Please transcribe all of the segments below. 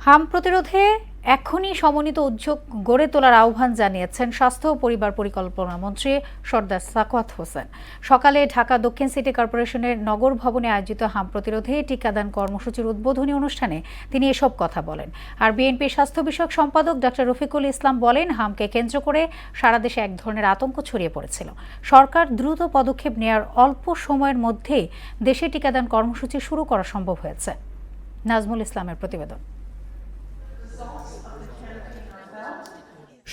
হাম প্রতিরোধে এখনই সমন্বিত উদ্যোগ গড়ে তোলার আহ্বান জানিয়েছেন স্বাস্থ্য ও পরিবার পরিকল্পনা মন্ত্রী সর্দার সাখাওয়াত হোসেন। সকালে ঢাকা দক্ষিণ সিটি কর্পোরেশনের নগর ভবনে আয়োজিত হাম প্রতিরোধে টিকাদান কর্মসূচির উদ্বোধনী অনুষ্ঠানে তিনি এসব কথা বলেন। আর বিএনপির স্বাস্থ্য বিষয়ক সম্পাদক ডক্টর রফিকুল ইসলাম বলেন, হামকে কেন্দ্র করে সারা দেশে এক ধরনের আতঙ্ক ছড়িয়ে পড়েছিল। সরকার দ্রুত পদক্ষেপ নেওয়ার অল্প সময়ের মধ্যেই দেশে টিকাদান কর্মসূচি শুরু করা সম্ভব হয়েছে। নাজমুল ইসলামের প্রতিবেদন।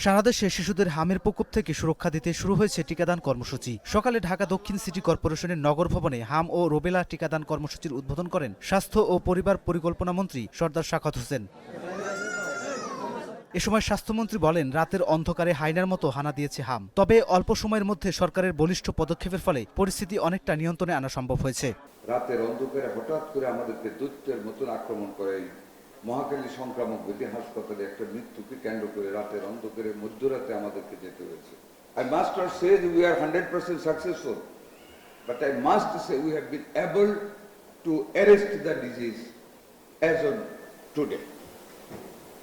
সারা দেশে শিশুদের হামের প্রকোপ থেকে সুরক্ষা দিতে শুরু হয়েছে টিকাদান কর্মসূচি। সকালে ঢাকা দক্ষিণ সিটি কর্পোরেশনের নগর ভবনে হাম ও রুবেলা টিকাদান কর্মসূচির উদ্বোধন করেন স্বাস্থ্য ও পরিবার পরিকল্পনা মন্ত্রী সর্দার সাখাওয়াত হোসেন। এ সময় স্বাস্থ্যমন্ত্রী বলেন, রাতের অন্ধকারে হায়নার মতো হানা দিয়েছে হাম, তবে অল্প সময়ের মধ্যে সরকারের বলিষ্ঠ পদক্ষেপের ফলে পরিস্থিতি অনেকটা নিয়ন্ত্রণে আনা সম্ভব হয়েছে। রাতের অন্ধকারে হঠাৎ করে আমাদেরকে দৈত্যের মতন আক্রমণ করে মহাখালী সংক্রামক ব্যাধি হাসপাতালে একটা মৃত্যুকে কেন্দ্র করে রাতের অন্ধকারে মধ্যরাতে আমাদেরকে যেতে হয়েছে। I must not say that we are 100% successful, but I must say we have been able to arrest the disease as on today.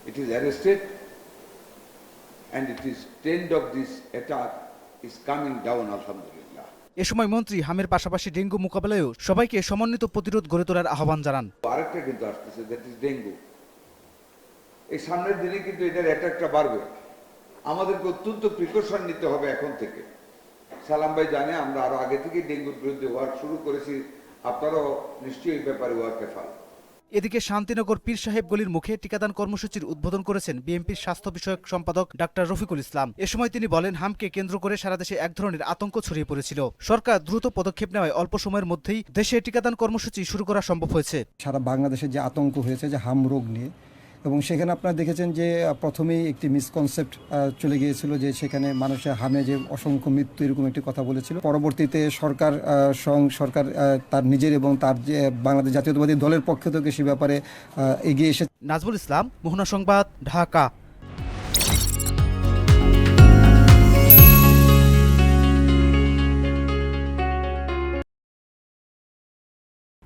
It is arrested and it is trend of this attack is coming down, alhamdulillah. এ সময় মন্ত্রী হামের পাশাপাশি dengue মোকাবেলায়ও সবাইকে সমন্বিত প্রতিরোধ গড়ে তোলার আহ্বান জানান। আরেকটা কিন্তু আসতেছে, দ্যাট ইজ ডেঙ্গু। এই সামনের দিনে কিন্তু এটার অ্যাটাকটা বাড়বে। আমাদেরকে অত্যন্ত প্রিকশন নিতে হবে এখন থেকে। সালাম ভাই জানে আমরা আরো আগে থেকে ডেঙ্গুর বিরুদ্ধে ওয়ার্ক শুরু করেছি, আপনারাও নিশ্চয়ই এই ব্যাপারে ওয়ার্কে ফেল। এদিকে শান্তিনগর পীর সাহেব গলির মুখে টিকাদান কর্মসূচির উদ্বোধন করেছেন বিএনপির স্বাস্থ্য বিষয়ক সম্পাদক ডাক্তার রফিকুল ইসলাম। এ সময় তিনি বলেন, হামকে কেন্দ্র করে সারা দেশে এক ধরনের আতঙ্ক ছড়িয়ে পড়েছিল। সরকার দ্রুত পদক্ষেপ নেওয়ায় অল্প সময়ের মধ্যেই দেশে টিকাদান কর্মসূচি শুরু করা সম্ভব হয়েছে। সারা বাংলাদেশে যে আতঙ্ক হয়েছে যে হাম রোগ নিয়ে, এবং সেখানে আপনারা দেখেছেন যে প্রথমেই একটি মিসকনসেপ্ট চলে গিয়েছিল যে সেখানে মানুষের হামে যে অসংখ্য মৃত্যু এরকম একটি কথা বলেছিল। পরবর্তীতে সরকার তার নিজের এবং তার যে বাংলাদেশ জাতীয়তাবাদী দলের পক্ষ থেকে সে ব্যাপারে এগিয়ে এসে। নাজমুল ইসলাম, মোহনা সংবাদ, ঢাকা।